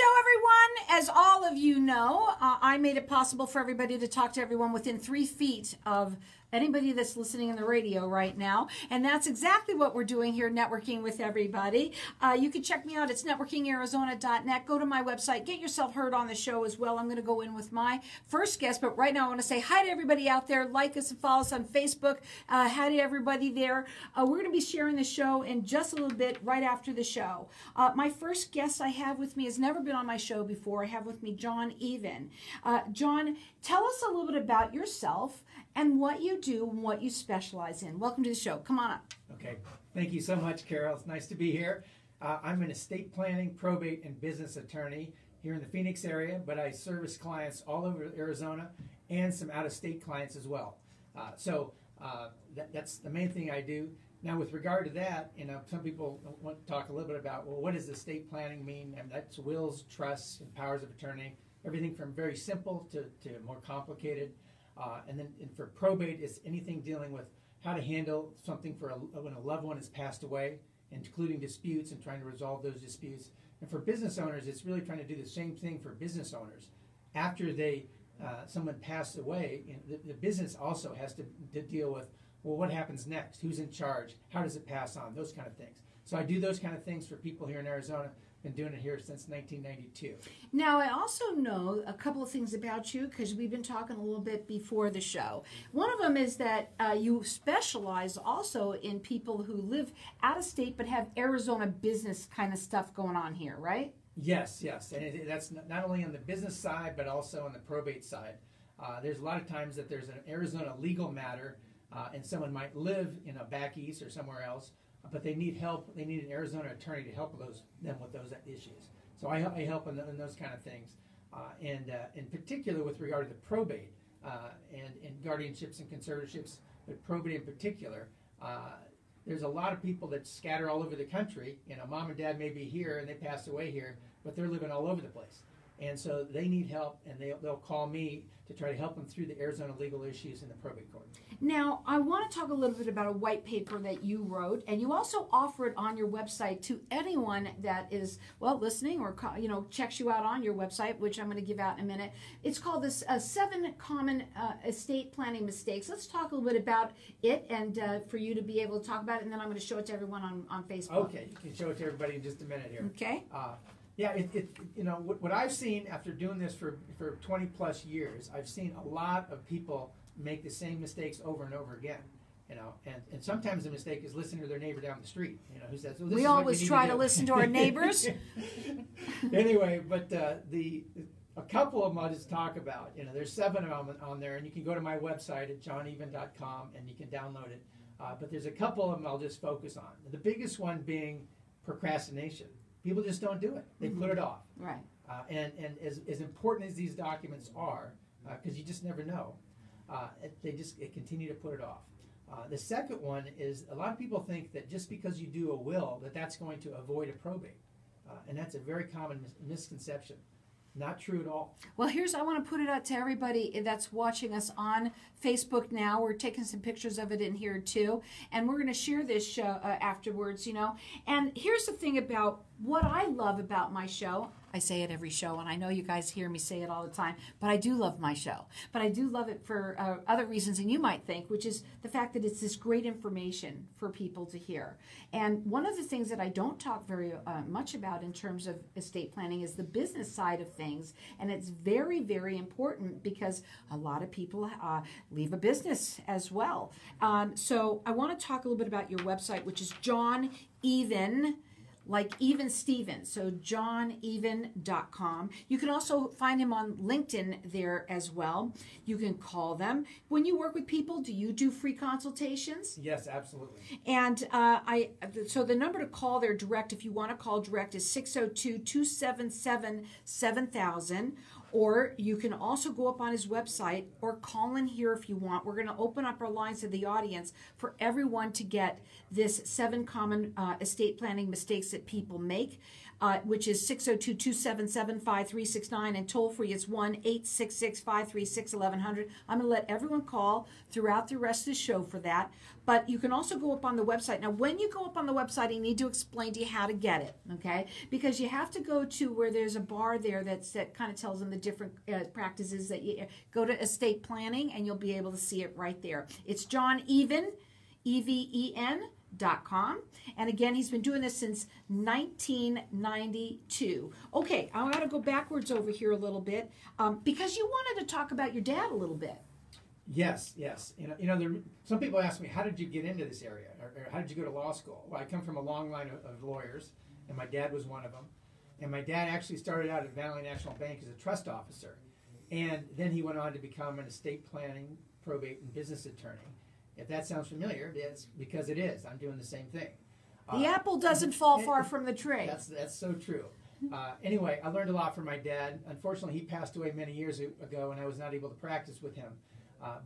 show, everyone. As all of you know, I made it possible for everybody to talk to everyone within 3 feet of anybody that's listening on the radio right now. And that's exactly what we're doing here, networking with everybody. You can check me out. It's networkingarizona.net. Go to my website. Get yourself heard on the show as well. I'm going to go in with my first guest. But right now, I want to say hi to everybody out there. Like us and follow us on Facebook. Hi to everybody there. We're going to be sharing the show in just a little bit right after the show. My first guest I have with me has never been on my show before. I have with me John Even. John, tell us a little bit about yourself and what you do and what you specialize in. Welcome to the show. Come on up. Okay. Thank you so much, Carol. It's nice to be here. I'm an estate planning, probate, and business attorney here in the Phoenix area, but I service clients all over Arizona and some out-of-state clients as well. That's the main thing I do. Now, with regard to that, some people want to talk a little bit about, well, what does estate planning mean? And that's wills, trusts, and powers of attorney, everything from very simple to more complicated. And for probate, it's anything dealing with how to handle something when a loved one has passed away, including disputes and trying to resolve those disputes. And for business owners, it's really trying to do the same thing for business owners. After someone passed away, the business also has to deal with, well, what happens next? Who's in charge? How does it pass on? Those kind of things. So I do those kind of things for people here in Arizona. Been doing it here since 1992. Now, I also know a couple of things about you because we've been talking a little bit before the show. One of them is that you specialize also in people who live out of state but have Arizona business kind of stuff going on here, right? Yes. And that's not only on the business side but also on the probate side. There's a lot of times that there's an Arizona legal matter and someone might live back east or somewhere else, but they need help. They need an Arizona attorney to help them with those issues. So I help in those kind of things. And in particular with regard to the probate and guardianships and conservatorships, but probate in particular, there's a lot of people that scatter all over the country. Mom and dad may be here and they passed away here, but they're living all over the place. And so they need help, and they'll call me to try to help them through the Arizona legal issues in the probate court. Now, I want to talk a little bit about a white paper that you wrote, and you also offer it on your website to anyone that is, well, listening or, checks you out on your website, which I'm going to give out in a minute. It's called this 7 Common Estate Planning Mistakes. Let's talk a little bit about it and for you to be able to talk about it, and then I'm going to show it to everyone on Facebook. Okay, you can show it to everybody in just a minute here. Okay. Yeah, what I've seen after doing this for 20 plus years, I've seen a lot of people make the same mistakes over and over again. And sometimes the mistake is listening to their neighbor down the street. Who says, well, we always try to listen to our neighbors. Anyway, but a couple of them I'll just talk about. There's 7 of them on there, and you can go to my website at johneven.com and you can download it. But there's a couple of them I'll just focus on. The biggest one being procrastination. People just don't do it. They put it off. Right. And as important as these documents are, because you just never know, they continue to put it off. The second one is a lot of people think that just because you do a will, that's going to avoid a probate. And that's a very common misconception. Not true at all. Well, I want to put it out to everybody that's watching us on Facebook now. We're taking some pictures of it in here too. And we're going to share this show afterwards, And here's the thing about what I love about my show. I say it every show, and I know you guys hear me say it all the time, but I do love my show. But I do love it for other reasons than you might think, which is the fact that it's this great information for people to hear. And one of the things that I don't talk very much about in terms of estate planning is the business side of things. And it's very, very important because a lot of people leave a business as well. So I want to talk a little bit about your website, which is John Even, like Even Steven, so johneven.com. You can also find him on LinkedIn there as well. You can call them. When you work with people, do you do free consultations? Yes, absolutely. And so the number to call there direct, if you want to call direct, is 602-277-7000. Or you can also go up on his website or call in here if you want. We're going to open up our lines to the audience for everyone to get this 7 common estate planning mistakes that people make, which is 602-277-5369, and toll free it's 1-866-536-1100. I'm going to let everyone call throughout the rest of the show for that. But you can also go up on the website. Now, when you go up on the website, I need to explain to you how to get it, okay? Because you have to go to where there's a bar there that kind of tells them the different practices that you go to estate planning, and you'll be able to see it right there. It's John Even, EVEN.com. And again, he's been doing this since 1992. Okay, I want to go backwards over here a little bit because you wanted to talk about your dad a little bit. Yes. Some people ask me, how did you get into this area? Or how did you go to law school? Well, I come from a long line of lawyers, and my dad was one of them. And my dad actually started out at Valley National Bank as a trust officer. And then he went on to become an estate planning, probate, and business attorney. If that sounds familiar, it's because it is. I'm doing the same thing. The apple doesn't fall far from the tree. That's so true. Anyway, I learned a lot from my dad. Unfortunately, he passed away many years ago, and I was not able to practice with him.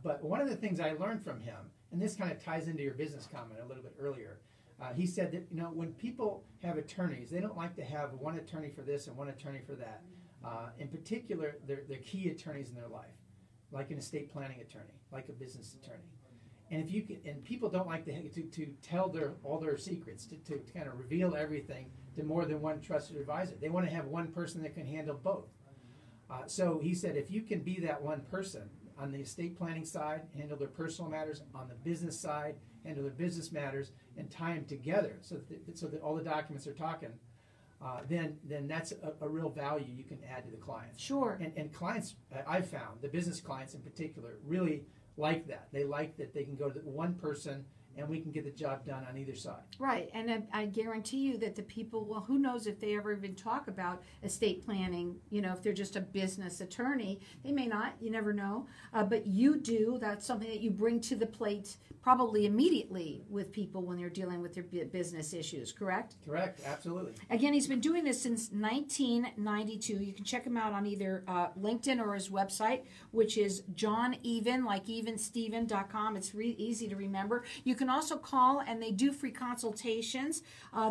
But one of the things I learned from him, and this kind of ties into your business comment a little bit earlier, he said that when people have attorneys, they don't like to have one attorney for this and one attorney for that. In particular, they're key attorneys in their life, like an estate planning attorney, like a business attorney. And if you can, and people don't like to tell all their secrets, to kind of reveal everything to more than one trusted advisor. They want to have one person that can handle both. So he said, if you can be that one person on the estate planning side, handle their personal matters, on the business side, handle their business matters, and tie them together so that all the documents are talking, then that's a real value you can add to the clients. Sure. And clients, I've found, the business clients in particular, really like that. They like that they can go to one person and we can get the job done on either side. Right, and I guarantee you that the people, well, who knows if they ever even talk about estate planning, if they're just a business attorney. They may not, you never know, but you do. That's something that you bring to the plate probably immediately with people when they're dealing with their business issues, correct? Correct, absolutely. Again, he's been doing this since 1992. You can check him out on either LinkedIn or his website, which is johneven, like evensteven.com. It's easy to remember. You can also call, and they do free consultations.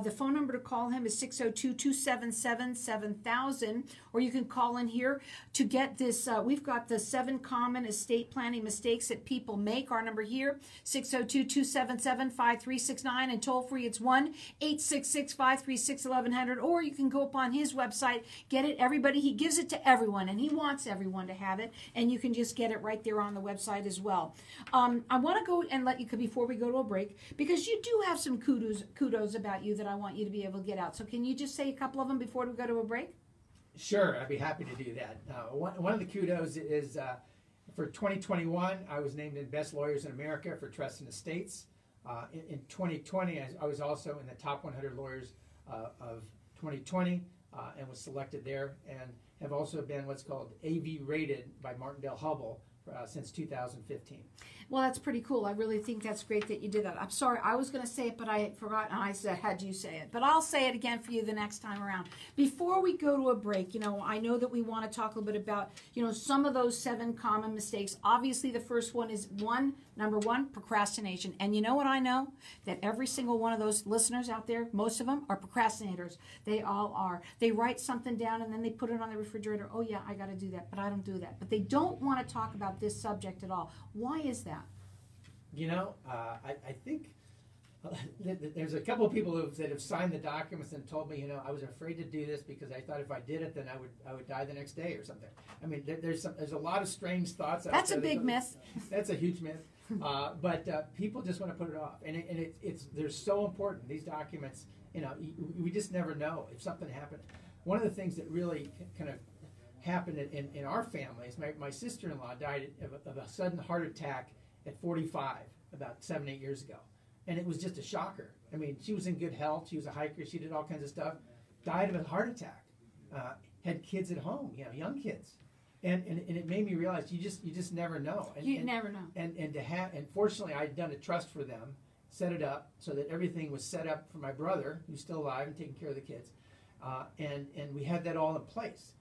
The phone number to call him is 602-277-7000, or you can call in here to get this. We've got the 7 common estate planning mistakes that people make. Our number here, 602-277-5369, and toll free it's 1-866-536-1100, or you can go up on his website, get it. He gives it to everyone, and he wants everyone to have it, and you can just get it right there on the website as well. I want to go and let you, before we go to a break, because you do have some kudos about you that I want you to be able to get out. So can you just say a couple of them before we go to a break? Sure, I'd be happy to do that. One of the kudos is for 2021, I was named in Best Lawyers in America for Trust and Estates. In 2020, I was also in the top 100 lawyers of 2020 and was selected there, and have also been what's called AV rated by Martindale-Hubbell since 2015. Well, that's pretty cool. I really think that's great that you did that. I'm sorry, I was going to say it, but I forgot, and I said, had you say it. But I'll say it again for you the next time around. Before we go to a break, I know that we want to talk a little bit about, some of those 7 common mistakes. Obviously, the first one is number one, procrastination. And you know what I know? That every single one of those listeners out there, most of them are procrastinators. They all are. They write something down, and then they put it on the refrigerator. Oh, yeah, I got to do that, but I don't do that. But they don't want to talk about this subject at all. Why is that? I think there's a couple of people that have signed the documents and told me, I was afraid to do this because I thought if I did it, then I would die the next day or something. I mean, there's a lot of strange thoughts. That's a big myth. That's a huge myth. But people just want to put it off, and they're so important. These documents, we just never know if something happened. One of the things that really kind of happened in our family is my sister-in-law died of a sudden heart attack at 45 about 7-8 years ago, and it was just a shocker. I mean, she was in good health. She was a hiker. She did all kinds of stuff. Died of a heart attack. Had kids at home, young kids, and it made me realize you just never know. You never know. And fortunately, I'd done a trust for them, set it up so that everything was set up for my brother, who's still alive and taking care of the kids, and we had that all in place.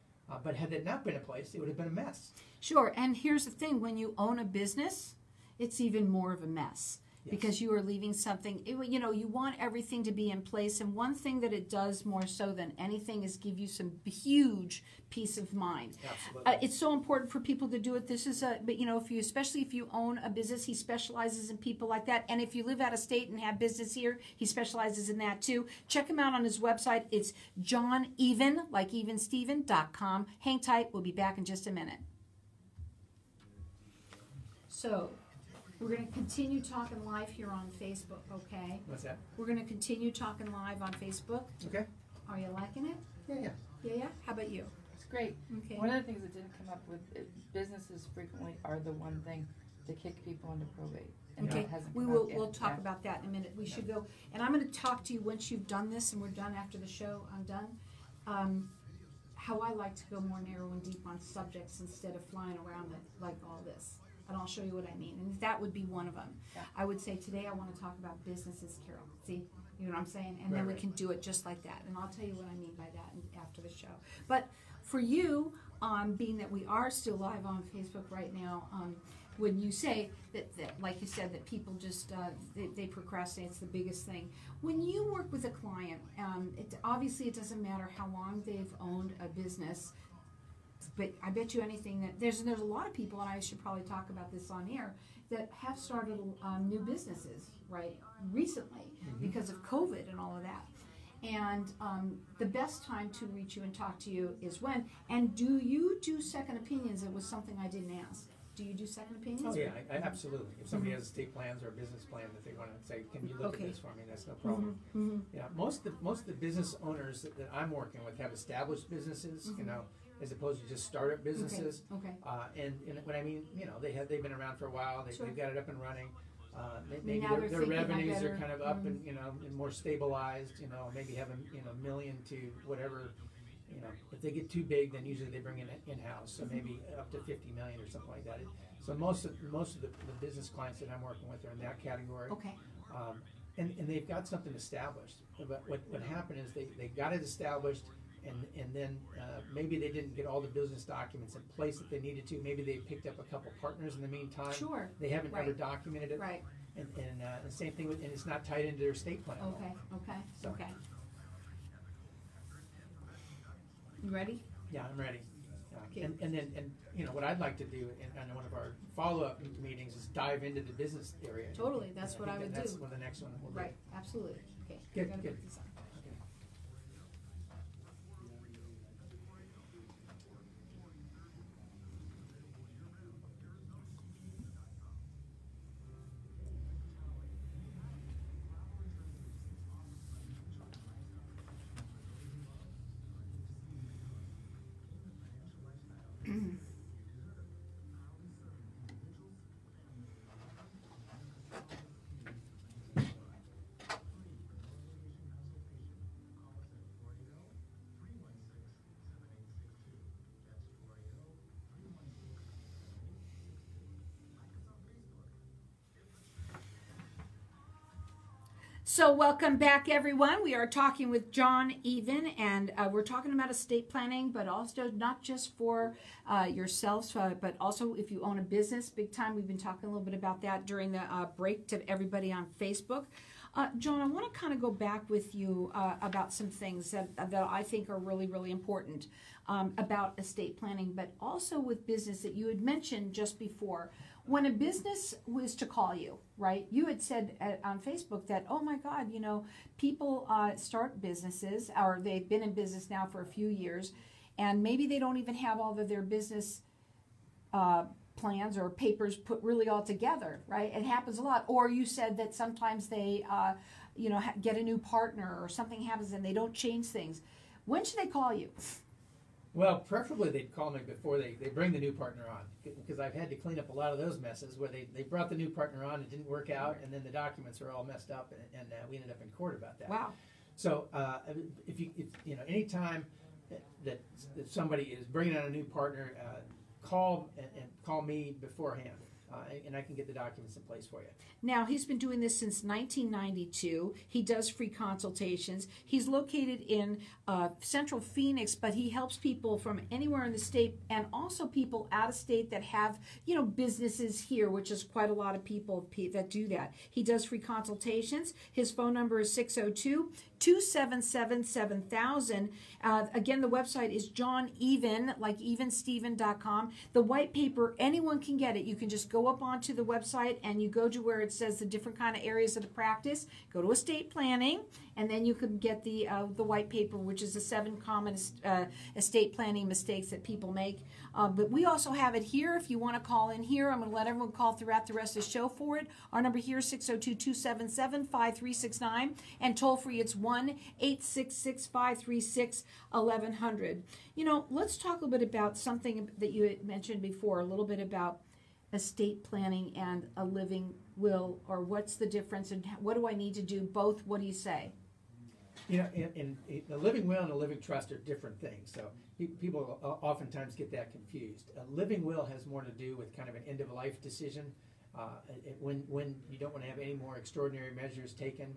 But had that not been in place, it would have been a mess. Sure, and here's the thing, when you own a business, it's even more of a mess. Yes. Because you are leaving something, you know, you want everything to be in place, and one thing that it does more so than anything is give you some huge peace of mind. Absolutely. It's so important for people to do it. This is but you know, especially if you own a business, he specializes in people like that. And if you live out of state and have business here, he specializes in that too. Check him out on his website. It's johneven, like evensteven.com. Hang tight. We'll be back in just a minute. So, we're going to continue talking live here on Facebook, okay? What's that? We're going to continue talking live on Facebook. Okay. Are you liking it? Yeah. Yeah? How about you? It's great. Okay. One of the things that didn't come up with businesses frequently are the one thing to kick people into probate. And Okay, that hasn't we come will. up yet. We'll talk about that in a minute. We should go, and I'm going to talk to you once you've done this, and we're done after the show. I'm done. How I like to go more narrow and deep on subjects instead of flying around it like all this. And I'll show you what I mean. And that would be one of them. Yeah. I would say today I want to talk about businesses, Carol. See, you know what I'm saying? And then we can do it just like that. And I'll tell you what I mean by that after the show. But for you, being that we are still live on Facebook right now, when you say that like you said, that people just, they procrastinate, it's the biggest thing. When you work with a client, obviously it doesn't matter how long they've owned a business, but I bet you anything that there's a lot of people, and I should probably talk about this on air, that have started new businesses, right, recently because of COVID and all of that. And the best time to reach you and talk to you is when. And do you do second opinions? It was something I didn't ask. Do you do second opinions? Oh yeah, I absolutely. If somebody has estate plans or a business plan that they want to say, can you look at this for me? That's no problem. Yeah, most of the business owners that I'm working with have established businesses, you know, as opposed to just startup businesses. Okay. And what I mean, you know, they've been around for a while. They've got it up and running. Maybe Now they're their thinking, revenues I are kind of better- up and and more stabilized. You know, maybe have a million to whatever. You know, if they get too big, then usually they bring in house. So maybe up to 50 million or something like that. So most of the business clients that I'm working with are in that category. Okay. And they've got something established. But what happened is they got it established. And then maybe they didn't get all the business documents in place that they needed to. Maybe they picked up a couple partners in the meantime. Sure. They haven't Right. ever documented it. Right. And the same thing and it's not tied into their estate plan. at all. Okay. So- Okay. You ready? Yeah, I'm ready. Okay. And then you know what I'd like to do in one of our follow-up meetings is dive into the business area. Totally. That's And what I think would that's do. what the next one will be. Right. Absolutely. Okay. Good, I gotta good. put this on. Okay. So welcome back, everyone. We are talking with John Even, and we're talking about estate planning, but also not just for yourselves, but also if you own a business, big time. We've been talking a little bit about that during the break to everybody on Facebook. John, I want to kind of go back with you about some things that I think are really, really important about estate planning, but also with business that you had mentioned just before. When a business was to call you, right, you had said on Facebook that, oh my God, you know, people start businesses, or they've been in business now for a few years, and maybe they don't even have all of their business plans or papers put really all together, right? It happens a lot. Or you said that sometimes they, you know, get a new partner or something happens and they don't change things. When should they call you? Well, preferably they'd call me before they bring the new partner on, because I've had to clean up a lot of those messes where they brought the new partner on, it didn't work out, and then the documents are all messed up, and we ended up in court about that. Wow. So if you know, anytime that somebody is bringing on a new partner, call me beforehand. and I can get the documents in place for you. Now, he's been doing this since 1992. He does free consultations. He's located in Central Phoenix, but he helps people from anywhere in the state and also people out of state that have, businesses here, which is quite a lot of people that do that. He does free consultations. His phone number is 602-277-7000. Again, the website is johneven.com. The white paper, anyone can get it. You can just go up onto the website and you go to where it says the different kind of areas of the practice. Go to estate planning, and then you can get the white paper, which is the 7 common estate planning mistakes that people make. But we also have it here. If you want to call in here, I'm going to let everyone call throughout the rest of the show for it. Our number here is 602-277-5369, and toll free it's 1-866-536-1100. Let's talk a little bit about something that you had mentioned before, a little bit about estate planning and a living will, or what's the difference and what do I need to do both? What do you say? In the living will and a living trust are different things. So people oftentimes get that confused. A living will has more to do with kind of an end of life decision, when you don't want to have any more extraordinary measures taken.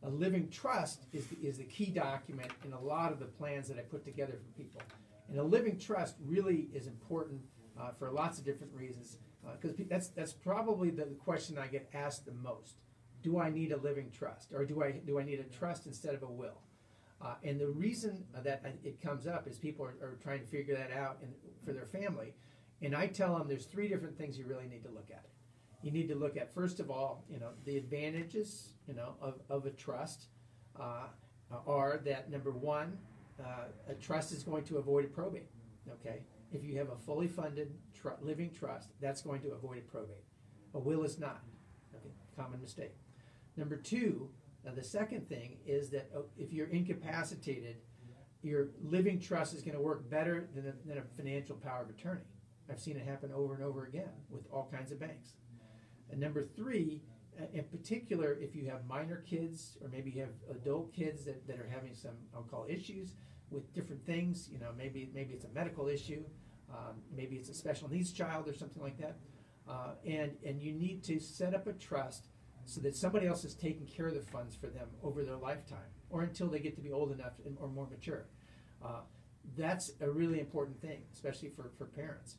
A living trust is the key document in a lot of the plans that I put together for people. And a living trust really is important for lots of different reasons, because that's probably the question I get asked the most. Do I need a living trust, or do I need a trust instead of a will? And the reason that it comes up is people are trying to figure that out for their family. And I tell them there's 3 different things you really need to look at. You need to look at, first of all, the advantages, of a trust are that, number 1, a trust is going to avoid a probate. Okay, if you have a fully funded living trust, that's going to avoid a probate. A will is not. Okay, common mistake. Number 2, the second thing is that if you're incapacitated, your living trust is going to work better than a financial power of attorney. I've seen it happen over and over again with all kinds of banks. And number 3, in particular, if you have minor kids or maybe you have adult kids that are having some, I'll call, issues with different things, maybe it's a medical issue, maybe it's a special needs child or something like that, and you need to set up a trust so that somebody else is taking care of the funds for them over their lifetime or until they get to be old enough or more mature. That's a really important thing, especially for parents.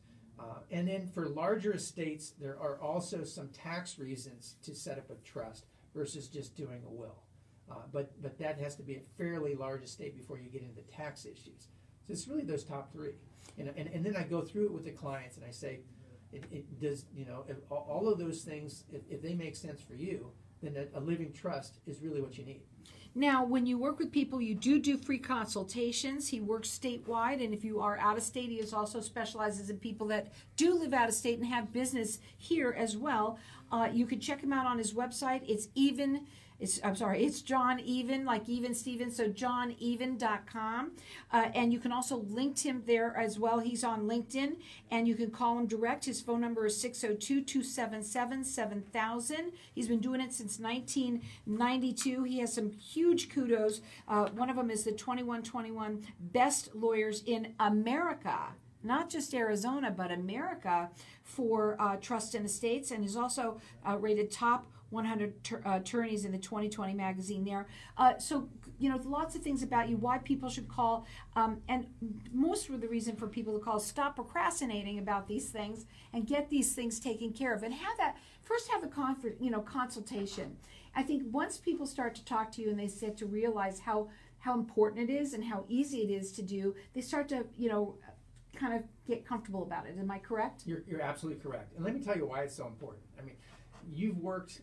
And then for larger estates, there are also some tax reasons to set up a trust versus just doing a will. But that has to be a fairly large estate before you get into tax issues. So it's really those top 3. And then I go through it with the clients and I say, it does, if all of those things, if they make sense for you, then a living trust is really what you need. Now, when you work with people, you do free consultations. He works statewide, and if you are out of state, he also specializes in people that do live out of state and have business here as well. You can check him out on his website. It's John Even, like Even Stevens, so johneven.com. And you can also link him there as well. He's on LinkedIn, and you can call him direct. His phone number is 602-277-7000. He's been doing it since 1992. He has some huge kudos. One of them is the 2121 Best Lawyers in America. Not just Arizona, but America for trust and estates, and is also rated top 100 attorneys in the 2020 magazine there. So, lots of things about you, why people should call, and most of the reason for people to call is stop procrastinating about these things and get these things taken care of. And have the consultation. I think once people start to talk to you and they start to realize how important it is and how easy it is to do, they start to, kind of get comfortable about it. Am I correct? You're absolutely correct. And let me tell you why it's so important. I mean, you've worked,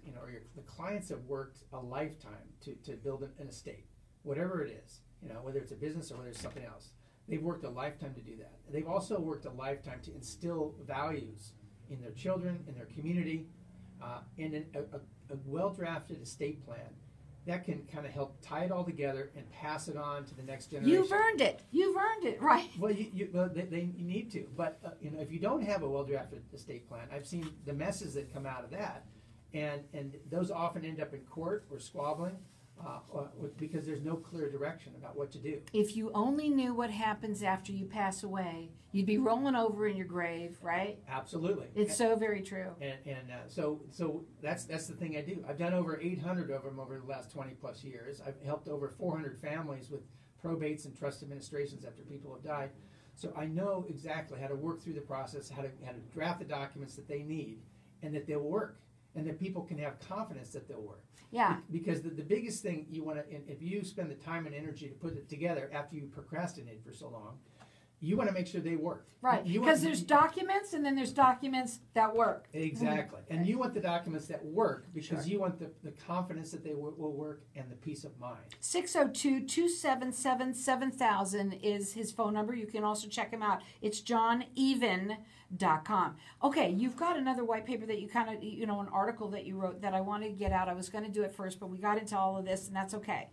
the clients have worked a lifetime to build an estate, whatever it is, whether it's a business or whether it's something else. They've worked a lifetime to do that. They've also worked a lifetime to instill values in their children, in their community, and a well-drafted estate plan that can kind of help tie it all together and pass it on to the next generation. You've earned it, right? Well, they need to. But if you don't have a well-drafted estate plan, I've seen the messes that come out of that, and those often end up in court or squabbling. because there's no clear direction about what to do. If you only knew what happens after you pass away, you'd be rolling over in your grave, right? Absolutely. It's so very true. So that's the thing I do. I've done over 800 of them over the last 20 plus years. I've helped over 400 families with probates and trust administrations after people have died. So I know exactly how to work through the process, how to draft the documents that they need, and that they'll work, and that people can have confidence that they'll work. Yeah. Because the biggest thing you want to, if you spend the time and energy to put it together after you procrastinate for so long, you want to make sure they work. Right. Because there's documents, and then there's documents that work. Exactly. And you want the documents that work because you want the confidence that they will work and the peace of mind. 602-277-7000 is his phone number. You can also check him out. It's johneven.com. Okay, you've got another white paper that you kind of, an article that you wrote that I wanted to get out. I was going to do it first, but we got into all of this, and that's okay.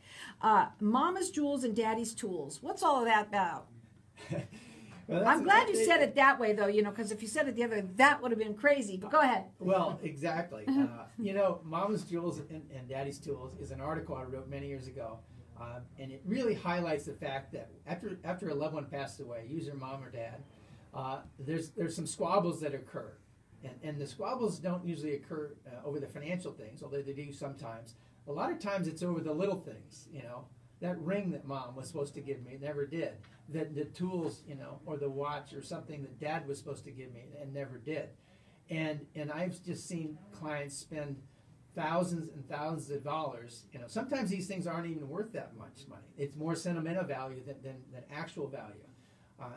Mama's Jewels and Daddy's Tools. What's all of that about? Well, I'm glad you said it that way, though, because if you said it the other way, that would have been crazy. But go ahead. Well, exactly. Mama's Jewels and Daddy's Tools is an article I wrote many years ago, and it really highlights the fact that after a loved one passed away, usually mom or dad, there's some squabbles that occur, and the squabbles don't usually occur over the financial things, although they do sometimes. A lot of times it's over the little things, that ring that mom was supposed to give me never did. The tools, or the watch or something that dad was supposed to give me and never did. And I've just seen clients spend thousands and thousands of dollars. Sometimes these things aren't even worth that much money. It's more sentimental value than actual value.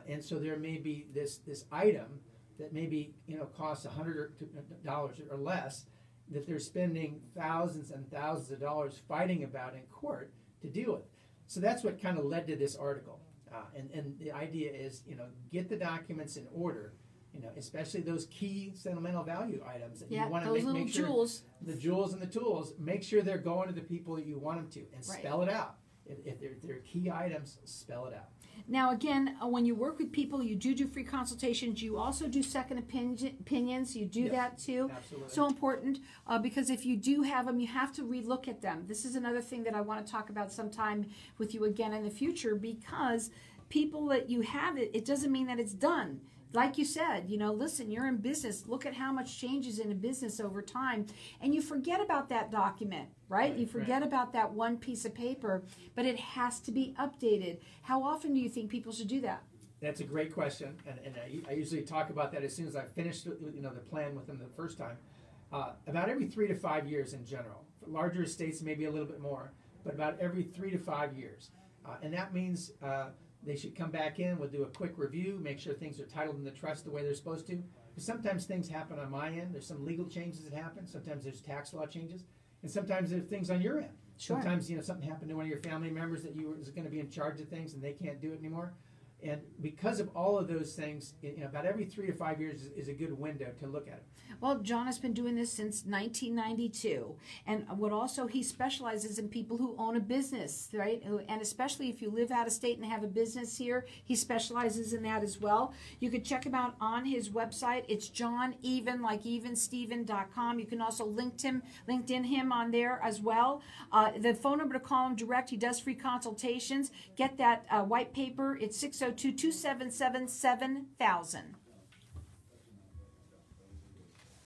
And so there may be this item that maybe costs $100 or less that they're spending thousands and thousands of dollars fighting about in court to deal with. So that's what kind of led to this article. And the idea is, get the documents in order, especially those key sentimental value items that you want to make sure, jewels. The jewels and the tools, make sure they're going to the people that you want them to, and spell it out. If they're key items, spell it out. Now, again, when you work with people, you do free consultations. You also do second opinions. You do that too. Absolutely. So important because if you do have them, you have to relook at them. This is another thing that I want to talk about sometime with you again in the future, because people that you have it doesn't mean that it's done. Like you said, listen, you're in business. Look at how much changes in a business over time. And you forget about that document, right? You forget about that one piece of paper, but it has to be updated. How often do you think people should do that? That's a great question. And I usually talk about that as soon as I finish the plan with them the first time. About every 3 to 5 years in general. For larger estates, maybe a little bit more, but about every 3 to 5 years. And that means they should come back in, we'll do a quick review, make sure things are titled in the trust the way they're supposed to. Because sometimes things happen on my end. There's some legal changes that happen. Sometimes there's tax law changes. And sometimes there's things on your end. Sure. Sometimes, something happened to one of your family members that is going to be in charge of things and they can't do it anymore. And because of all of those things, about every 3 to 5 years is a good window to look at it. Well, John has been doing this since 1992. And what also he specializes in people who own a business, right? And especially if you live out of state and have a business here, he specializes in that as well. You can check him out on his website. It's johneven, like evensteven.com. You can also LinkedIn him on there as well. The phone number to call him direct, he does free consultations. Get that white paper. It's 602-277-7000.